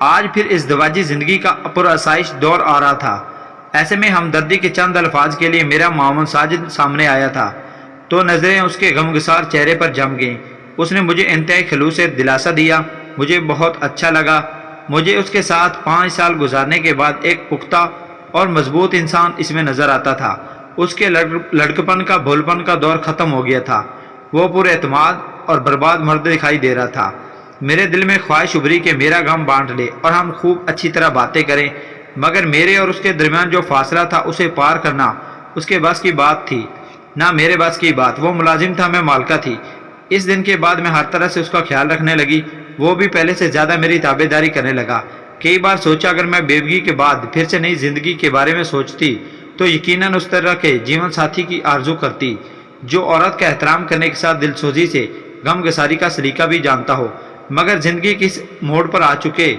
آج پھر اس دواجی زندگی کا پرآسائش دور آ رہا تھا۔ ایسے میں ہمدردی کے چند الفاظ کے لیے میرا معاون ساجد سامنے آیا تھا تو نظریں اس کے غمگسار چہرے پر جم گئیں۔ اس نے مجھے انتہائی خلوص سے دلاسا دیا۔ مجھے بہت اچھا لگا۔ مجھے اس کے ساتھ 5 سال گزارنے کے بعد ایک پختہ اور مضبوط انسان اس میں نظر آتا تھا۔ اس کے لڑکپن کا بھولپن کا دور ختم ہو گیا تھا۔ وہ پر اعتماد اور برباد مرد دکھائی دے رہا تھا۔ میرے دل میں خواہش ابھری کہ میرا غم بانٹ لے اور ہم خوب اچھی طرح باتیں کریں، مگر میرے اور اس کے درمیان جو فاصلہ تھا اسے پار کرنا اس کے بس کی بات تھی، نہ میرے بس کی بات۔ وہ ملازم تھا، میں مالکہ تھی۔ اس دن کے بعد میں ہر طرح سے اس کا خیال رکھنے لگی۔ وہ بھی پہلے سے زیادہ میری تابع داری کرنے لگا۔ کئی بار سوچا اگر میں بیوگی کے بعد پھر سے نئی زندگی کے بارے میں سوچتی تو یقیناً اس طرح کے جیون ساتھی کی آرزو کرتی جو عورت کا احترام کرنے کے ساتھ دل سوزی سے غم گساری کا سلیقہ بھی جانتا ہو۔ مگر زندگی کس موڑ پر آ چکے۔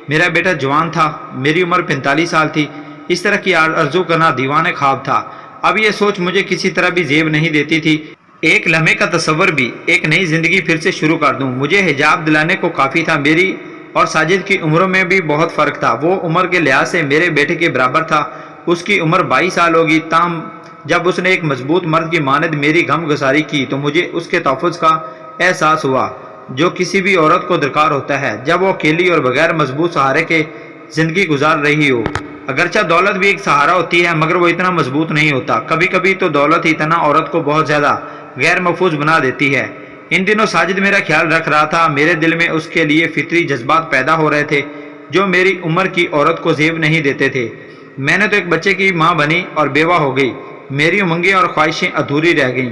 میرا بیٹا جوان تھا، میری عمر 45 سال تھی۔ اس طرح کی آرزو کرنا دیوانے خواب تھا۔ اب یہ سوچ مجھے کسی طرح بھی زیب نہیں دیتی تھی ایک لمحے کا تصور بھی ایک نئی زندگی پھر سے شروع کر دوں۔ مجھے حجاب دلانے کو کافی تھا۔ میری اور ساجد کی عمروں میں بھی بہت فرق تھا۔ وہ عمر کے لحاظ سے میرے بیٹے کے برابر تھا۔ اس کی عمر 22 سال ہوگی۔ تاہم جب اس نے ایک مضبوط مرد کی مانند میری غم گساری کی تو مجھے اس کے تحفظ کا احساس ہوا جو کسی بھی عورت کو درکار ہوتا ہے جب وہ اکیلی اور بغیر مضبوط سہارے کے زندگی گزار رہی ہو۔ اگرچہ دولت بھی ایک سہارا ہوتی ہے مگر وہ اتنا مضبوط نہیں ہوتا۔ کبھی کبھی تو دولت ہی تنہا عورت کو بہت زیادہ غیر محفوظ بنا دیتی ہے۔ ان دنوں ساجد میرا خیال رکھ رہا تھا۔ میرے دل میں اس کے لیے فطری جذبات پیدا ہو رہے تھے جو میری عمر کی عورت کو زیب نہیں دیتے تھے۔ میں نے تو ایک بچے کی ماں بنی اور بیوہ ہو گئی۔ میری امنگیں اور خواہشیں ادھوری رہ گئیں۔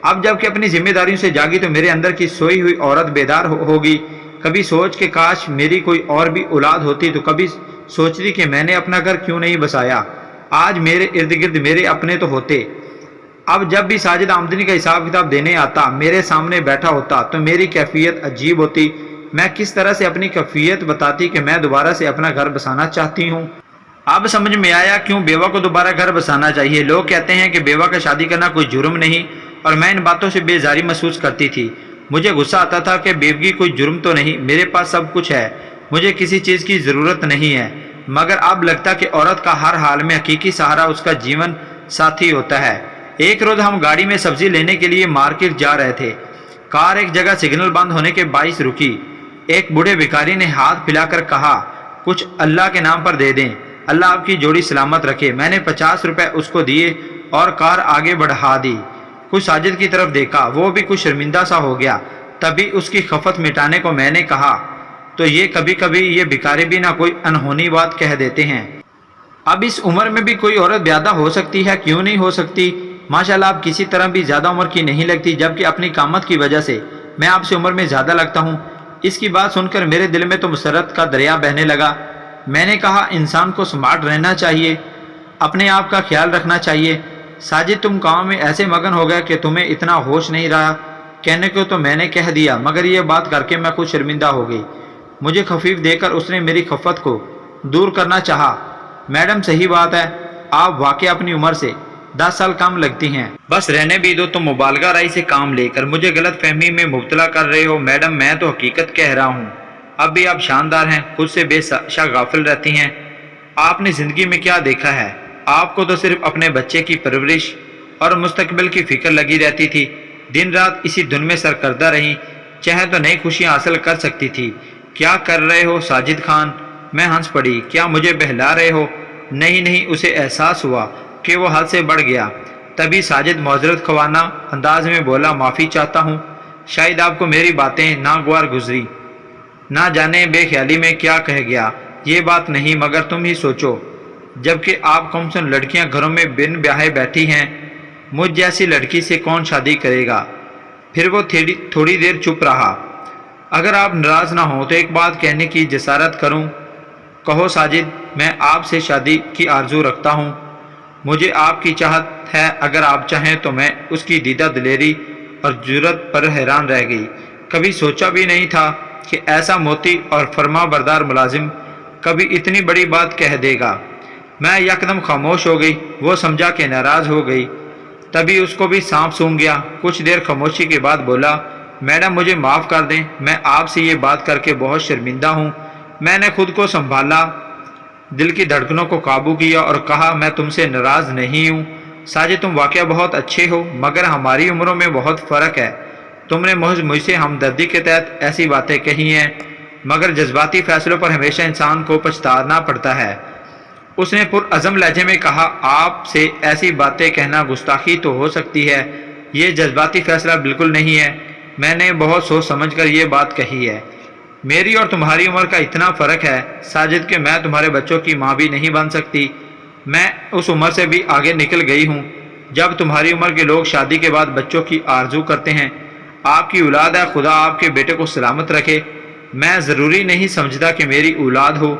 اب جب کہ اپنی ذمہ داریوں سے جاگی تو میرے اندر کی سوئی ہوئی عورت بیدار ہوگی۔ کبھی سوچ کہ کاش میری کوئی اور بھی اولاد ہوتی، تو کبھی سوچتی کہ میں نے اپنا گھر کیوں نہیں بسایا۔ آج میرے ارد گرد میرے اپنے تو ہوتے۔ اب جب بھی ساجد آمدنی کا حساب کتاب دینے آتا، میرے سامنے بیٹھا ہوتا تو میری کیفیت عجیب ہوتی۔ میں کس طرح سے اپنی کیفیت بتاتی کہ میں دوبارہ سے اپنا گھر بسانا چاہتی ہوں۔ اب سمجھ میں آیا کیوں بیوہ کو دوبارہ گھر بسانا چاہیے۔ لوگ کہتے ہیں کہ بیوہ کا شادی کرنا کوئی جرم نہیں، اور میں ان باتوں سے بیزاری محسوس کرتی تھی۔ مجھے غصہ آتا تھا کہ بیوگی کوئی جرم تو نہیں، میرے پاس سب کچھ ہے، مجھے کسی چیز کی ضرورت نہیں ہے۔ مگر اب لگتا کہ عورت کا ہر حال میں حقیقی سہارا اس کا جیون ساتھی ہوتا ہے۔ ایک روز ہم گاڑی میں سبزی لینے کے لیے مارکیٹ جا رہے تھے۔ کار ایک جگہ سگنل بند ہونے کے باعث رکی۔ ایک بوڑھے بھکاری نے ہاتھ پھیلا کر کہا، کچھ اللہ کے نام پر دے دیں، اللہ آپ کی جوڑی سلامت رکھے۔ میں نے 50 روپے اس کو دیے اور کار آگے بڑھا دی۔ کچھ ساجد کی طرف دیکھا، وہ بھی کچھ شرمندہ سا ہو گیا۔ تبھی اس کی خفت مٹانے کو میں نے کہا، تو یہ کبھی کبھی یہ بھکاری بھی نہ کوئی انہونی بات کہہ دیتے ہیں۔ اب اس عمر میں بھی کوئی عورت بیادہ ہو سکتی ہے، کیوں نہیں ہو سکتی؟ ماشاءاللہ آپ کسی طرح بھی زیادہ عمر کی نہیں لگتی، جبکہ اپنی قامت کی وجہ سے میں آپ سے عمر میں زیادہ لگتا ہوں۔ اس کی بات سن کر میرے دل میں تو مسرت کا دریا بہنے لگا۔ میں نے کہا، انسان کو سمارٹ رہنا چاہیے، اپنے آپ کا خیال رکھنا چاہیے۔ ساجد تم کام میں ایسے مگن ہو گئے کہ تمہیں اتنا ہوش نہیں رہا۔ کہنے کو تو میں نے کہہ دیا، مگر یہ بات کر کے میں خود شرمندہ ہو گئی۔ مجھے خفیف دے کر اس نے میری خفت کو دور کرنا چاہا۔ میڈم صحیح بات ہے، آپ واقع اپنی عمر سے 10 سال کم لگتی ہیں، بس رہنے بھی دو۔ تم مبالغہ رائی سے کام لے کر مجھے غلط فہمی میں مبتلا کر رہے ہو۔ میڈم میں تو حقیقت کہہ رہا ہوں۔ اب بھی آپ شاندار ہیں، خود سے بے شک غافل رہتی ہیں۔ آپ نے زندگی میں کیا دیکھا ہے؟ آپ کو تو صرف اپنے بچے کی پرورش اور مستقبل کی فکر لگی رہتی تھی۔ دن رات اسی دھن میں سرکردہ رہیں، چاہے تو نئی خوشیاں حاصل کر سکتی تھی۔ کیا کر رہے ہو ساجد خان؟ میں ہنس پڑی۔ کیا مجھے بہلا رہے ہو؟ نہیں، اسے احساس ہوا کہ وہ حد سے بڑھ گیا۔ تبھی ساجد معذرت خوانا انداز میں بولا، معافی چاہتا ہوں، شاید آپ کو میری باتیں ناگوار گزری، نہ جانے بے خیالی میں کیا کہہ گیا۔ یہ بات نہیں، مگر تم ہی سوچو، جبکہ آپ کمسن لڑکیاں گھروں میں بن بیاہے بیٹھی ہیں، مجھ جیسی لڑکی سے کون شادی کرے گا؟ پھر وہ تھوڑی دیر چپ رہا۔ اگر آپ ناراض نہ ہوں تو ایک بات کہنے کی جسارت کروں؟ کہو ساجد، میں آپ سے شادی کی آرزو رکھتا ہوں، مجھے آپ کی چاہت ہے۔ اگر آپ چاہیں تو میں اس کی دیدہ دلیری اور جرت پر حیران رہ گئی۔ کبھی سوچا بھی نہیں تھا کہ ایسا موتی اور فرما بردار ملازم کبھی اتنی بڑی بات کہہ دے گا۔ میں یکدم خاموش ہو گئی۔ وہ سمجھا کہ ناراض ہو گئی، تبھی اس کو بھی سانپ سونگھ گیا۔ کچھ دیر خاموشی کے بعد بولا، میڈم مجھے معاف کر دیں، میں آپ سے یہ بات کر کے بہت شرمندہ ہوں۔ میں نے خود کو سنبھالا، دل کی دھڑکنوں کو قابو کیا اور کہا میں تم سے ناراض نہیں ہوں ساجد، تم واقعہ بہت اچھے ہو مگر ہماری عمروں میں بہت فرق ہے۔ تم نے مجھ سے ہمدردی کے تحت ایسی باتیں کہی ہیں مگر جذباتی فیصلوں پر ہمیشہ انسان کو پچھتانا پڑتا ہے۔ اس نے پرعزم لہجے میں کہا، آپ سے ایسی باتیں کہنا گستاخی تو ہو سکتی ہے، یہ جذباتی فیصلہ بالکل نہیں ہے۔ میں نے بہت سوچ سمجھ کر یہ بات کہی ہے۔ میری اور تمہاری عمر کا اتنا فرق ہے ساجد کہ میں تمہارے بچوں کی ماں بھی نہیں بن سکتی۔ میں اس عمر سے بھی آگے نکل گئی ہوں جب تمہاری عمر کے لوگ شادی کے بعد بچوں کی آرزو کرتے ہیں۔ آپ کی اولاد ہے، خدا آپ کے بیٹے کو سلامت رکھے۔ میں ضروری نہیں سمجھتا کہ میری اولاد ہو،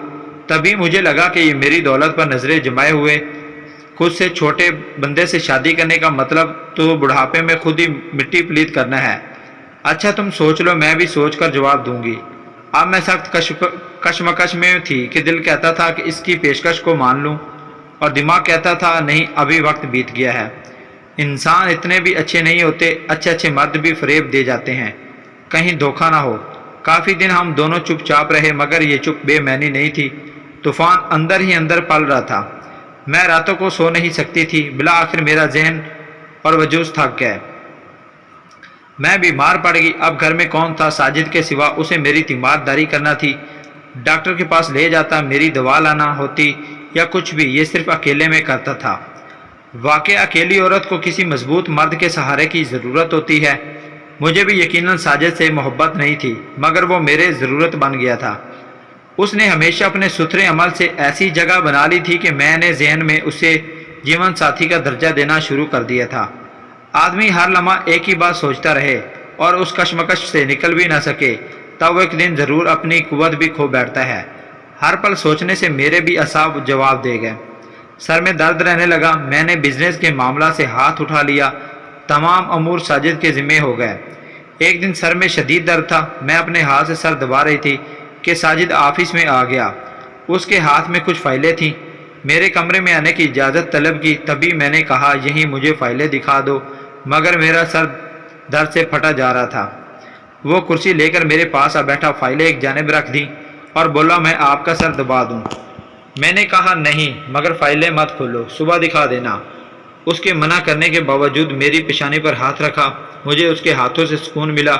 تبھی مجھے لگا کہ یہ میری دولت پر نظریں جمائے ہوئے خود سے چھوٹے بندے سے شادی کرنے کا مطلب تو بڑھاپے میں خود ہی مٹی پلیت کرنا ہے۔ اچھا تم سوچ لو، میں بھی سوچ کر جواب دوں گی۔ اب میں سخت کشمکش میں تھی کہ دل کہتا تھا کہ اس کی پیشکش کو مان لوں اور دماغ کہتا تھا نہیں، ابھی وقت بیت گیا ہے۔ انسان اتنے بھی اچھے نہیں ہوتے، اچھے مرد بھی فریب دے جاتے ہیں، کہیں دھوکہ نہ ہو۔ کافی دن ہم دونوں چپ چاپ رہے مگر یہ چپ بے معنی نہیں تھی، طوفان اندر ہی اندر پل رہا تھا۔ میں راتوں کو سو نہیں سکتی تھی، بالآخر میرا ذہن اور وجود تھک گئے، میں بیمار پڑ گئی۔ اب گھر میں کون تھا ساجد کے سوا؟ اسے میری تیمارداری کرنا تھی، ڈاکٹر کے پاس لے جاتا، میری دوا لانا ہوتی یا کچھ بھی، یہ صرف اکیلے میں کرتا تھا۔ واقع اکیلی عورت کو کسی مضبوط مرد کے سہارے کی ضرورت ہوتی ہے۔ مجھے بھی یقیناً ساجد سے محبت نہیں تھی مگر وہ میرے ضرورت بن گیا تھا۔ اس نے ہمیشہ اپنے ستھرے عمل سے ایسی جگہ بنا لی تھی کہ میں نے ذہن میں اسے جیون ساتھی کا درجہ دینا شروع کر دیا تھا۔ آدمی ہر لمحہ ایک ہی بات سوچتا رہے اور اس کشمکش سے نکل بھی نہ سکے تب وہ ایک دن ضرور اپنی قوت بھی کھو بیٹھتا ہے۔ ہر پل سوچنے سے میرے بھی اعصاب جواب دے گئے، سر میں درد رہنے لگا۔ میں نے بزنس کے معاملہ سے ہاتھ اٹھا لیا، تمام امور ساجد کے ذمے ہو گئے۔ ایک دن سر میں شدید درد تھا، میں اپنے ہاتھ سے سر دبا رہی تھی کہ ساجد آفس میں آ گیا۔ اس کے ہاتھ میں کچھ فائلیں تھیں، میرے کمرے میں آنے کی اجازت طلب کی۔ تبھی میں نے کہا یہیں مجھے فائلیں دکھا دو، مگر میرا سر درد سے پھٹا جا رہا تھا۔ وہ کرسی لے کر میرے پاس آ بیٹھا، فائلیں ایک جانب رکھ دیں اور بولا میں آپ کا سر دبا دوں۔ میں نے کہا نہیں، مگر فائلیں مت کھولو، صبح دکھا دینا۔ اس کے منع کرنے کے باوجود میری پیشانی پر ہاتھ رکھا، مجھے اس کے ہاتھوں سے سکون ملا۔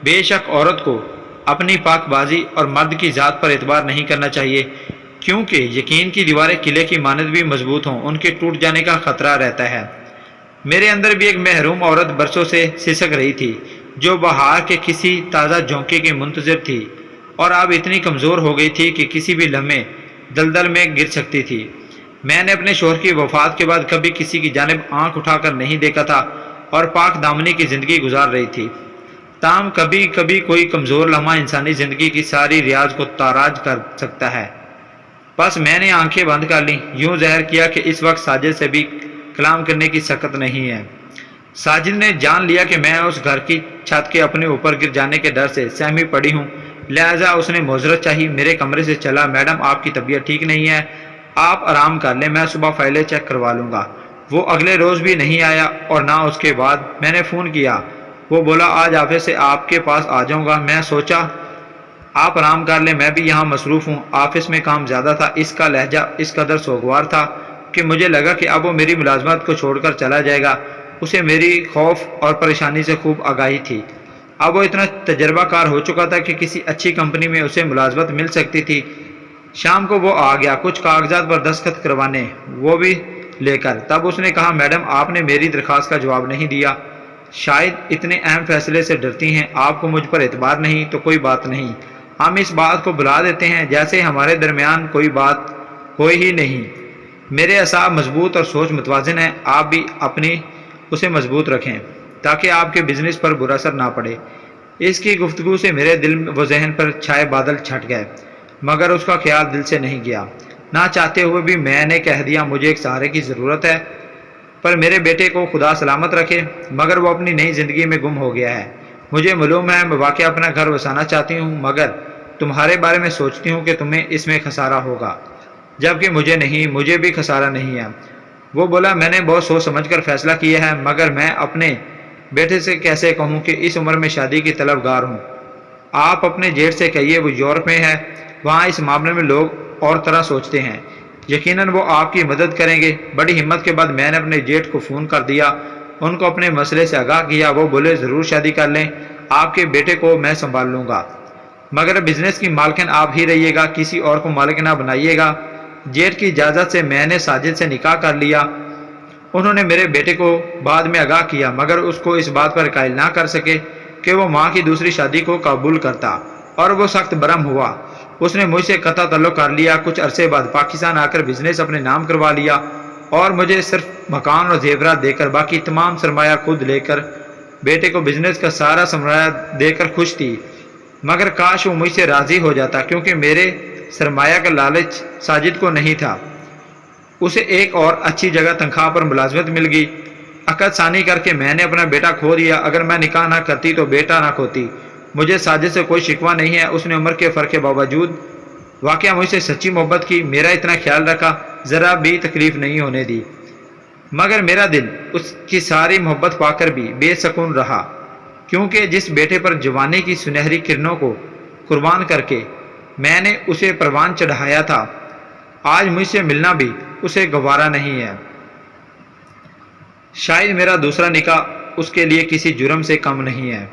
بے شک عورت کو اپنی پاک بازی اور مرد کی ذات پر اعتبار نہیں کرنا چاہیے، کیونکہ یقین کی دیواریں قلعے کی مانند بھی مضبوط ہوں، ان کے ٹوٹ جانے کا خطرہ رہتا ہے۔ میرے اندر بھی ایک محروم عورت برسوں سے سسک رہی تھی، جو بہار کے کسی تازہ جھونکے کی منتظر تھی اور اب اتنی کمزور ہو گئی تھی کہ کسی بھی لمحے دلدل میں گر سکتی تھی۔ میں نے اپنے شوہر کی وفات کے بعد کبھی کسی کی جانب آنکھ اٹھا کر نہیں دیکھا تھا اور پاک دامنی کی زندگی گزار رہی تھی۔ تاہم کبھی کبھی کوئی کمزور لمحہ انسانی زندگی کی ساری ریاض کو تاراج کر سکتا ہے۔ بس میں نے آنکھیں بند کر لیں، یوں ظاہر کیا کہ اس وقت ساجد سے بھی کلام کرنے کی سکت نہیں ہے۔ ساجد نے جان لیا کہ میں اس گھر کی چھت کے اپنے اوپر گر جانے کے ڈر سے سہمی پڑی ہوں، لہذا اس نے معذرت چاہی، میرے کمرے سے چلا۔ میڈم آپ کی طبیعت ٹھیک نہیں ہے، آپ آرام کر لیں، میں صبح فائلیں چیک کروا لوں گا۔ وہ اگلے روز بھی نہیں آیا اور نہ اس کے بعد۔ میں نے فون کیا، وہ بولا آج آفس سے آپ کے پاس آ جاؤں گا۔ میں سوچا آپ آرام کر لیں، میں بھی یہاں مصروف ہوں، آفس میں کام زیادہ تھا۔ اس کا لہجہ اس قدر سوگوار تھا کہ مجھے لگا کہ اب وہ میری ملازمت کو چھوڑ کر چلا جائے گا۔ اسے میری خوف اور پریشانی سے خوب آگاہی تھی۔ اب وہ اتنا تجربہ کار ہو چکا تھا کہ کسی اچھی کمپنی میں اسے ملازمت مل سکتی تھی۔ شام کو وہ آ گیا کچھ کاغذات پر دستخط کروانے، وہ بھی لے کر۔ تب اس نے کہا میڈم آپ نے میری درخواست کا جواب نہیں دیا، شاید اتنے اہم فیصلے سے ڈرتی ہیں، آپ کو مجھ پر اعتبار نہیں تو کوئی بات نہیں، ہم اس بات کو بلا دیتے ہیں جیسے ہمارے درمیان کوئی بات ہوئی ہی نہیں۔ میرے اعصاب مضبوط اور سوچ متوازن ہے، آپ بھی اپنی اسے مضبوط رکھیں تاکہ آپ کے بزنس پر برا اثر نہ پڑے۔ اس کی گفتگو سے میرے دل و ذہن پر چھائے بادل چھٹ گئے، مگر اس کا خیال دل سے نہیں گیا۔ نہ چاہتے ہوئے بھی میں نے کہہ دیا مجھے ایک سہارے کی ضرورت ہے، پر میرے بیٹے کو خدا سلامت رکھے، مگر وہ اپنی نئی زندگی میں گم ہو گیا ہے۔ مجھے معلوم ہے میں واقعی اپنا گھر بسانا چاہتی ہوں، مگر تمہارے بارے میں سوچتی ہوں کہ تمہیں اس میں خسارہ ہوگا، جبکہ مجھے نہیں، مجھے بھی خسارہ نہیں ہے۔ وہ بولا میں نے بہت سوچ سمجھ کر فیصلہ کیا ہے، مگر میں اپنے بیٹے سے کیسے کہوں کہ اس عمر میں شادی کی طلبگار ہوں۔ آپ اپنے جیٹ سے کہیے وہ یورپ میں ہے، وہاں اس معاملے میں لوگ اور طرح سوچتے ہیں۔ یقیناً وہ آپ کی مدد کریں گے۔ بڑی ہمت کے بعد میں نے اپنے جیٹ کو فون کر دیا، ان کو اپنے مسئلے سے آگاہ کیا۔ وہ بولے ضرور شادی کر لیں، آپ کے بیٹے کو میں سنبھال لوں گا، مگر بزنس کی مالکن آپ ہی رہیے گا، کسی اور کو مالک نہ بنائیے گا۔ جیٹ کی اجازت سے میں نے ساجد سے نکاح کر لیا۔ انہوں نے میرے بیٹے کو بعد میں آگاہ کیا، مگر اس کو اس بات پر قائل نہ کر سکے کہ وہ ماں کی دوسری شادی کو قبول کرتا، اور وہ سخت برہم ہوا۔ اس نے مجھ سے قطع تعلق کر لیا۔ کچھ عرصے بعد پاکستان آ کر بزنس اپنے نام کروا لیا، اور مجھے صرف مکان اور زیورات دے کر باقی تمام سرمایہ خود لے کر بیٹے کو بزنس کا سارا سرمایہ دے کر خوش تھی۔ مگر کاش وہ مجھ سے راضی ہو جاتا، کیونکہ میرے سرمایہ کا لالچ ساجد کو نہیں تھا۔ اسے ایک اور اچھی جگہ تنخواہ پر ملازمت مل گئی۔ عقد ثانی کر کے میں نے اپنا بیٹا کھو دیا۔ اگر میں نکاح نہ کرتی تو بیٹا نہ کھوتی۔ مجھے ساجد سے کوئی شکوہ نہیں ہے، اس نے عمر کے فرق کے باوجود واقعہ مجھ سے سچی محبت کی، میرا اتنا خیال رکھا، ذرا بھی تکلیف نہیں ہونے دی۔ مگر میرا دل اس کی ساری محبت پا کر بھی بے سکون رہا، کیونکہ جس بیٹے پر جوانی کی سنہری کرنوں کو قربان کر کے میں نے اسے پروان چڑھایا تھا، آج مجھ سے ملنا بھی اسے گوارا نہیں ہے۔ شاید میرا دوسرا نکاح اس کے لیے کسی جرم سے کم نہیں ہے۔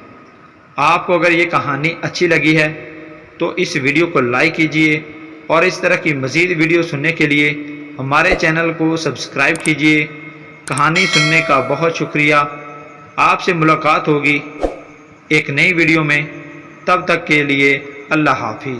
آپ کو اگر یہ کہانی اچھی لگی ہے تو اس ویڈیو کو لائک کیجئے، اور اس طرح کی مزید ویڈیو سننے کے لیے ہمارے چینل کو سبسکرائب کیجئے۔ کہانی سننے کا بہت شکریہ۔ آپ سے ملاقات ہوگی ایک نئی ویڈیو میں، تب تک کے لیے اللہ حافظ۔